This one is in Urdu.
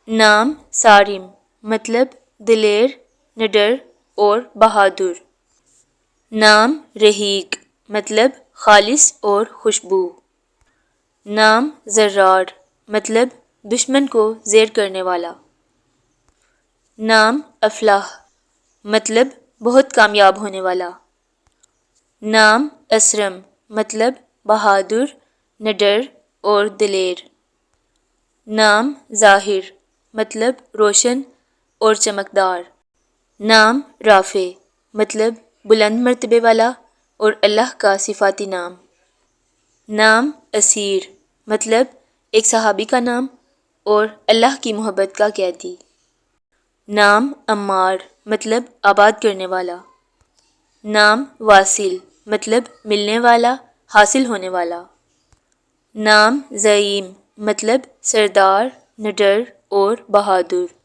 نام صارم مطلب دلیر، نڈر اور بہادر۔ نام رحیق مطلب خالص اور خوشبو۔ نام ضرار مطلب دشمن کو زیر کرنے والا۔ نام افلاح مطلب بہت کامیاب ہونے والا۔ نام اسرم مطلب بہادر، نڈر اور دلیر۔ نام ظاہر مطلب روشن اور چمکدار۔ نام رافع مطلب بلند مرتبے والا اور اللہ کا صفاتی نام۔ نام اسیر مطلب ایک صحابی کا نام اور اللہ کی محبت کا قیدی۔ نام عمار مطلب آباد کرنے والا۔ نام واصل مطلب ملنے والا، حاصل ہونے والا۔ نام زعیم مطلب سردار، نڈر اور بہادر۔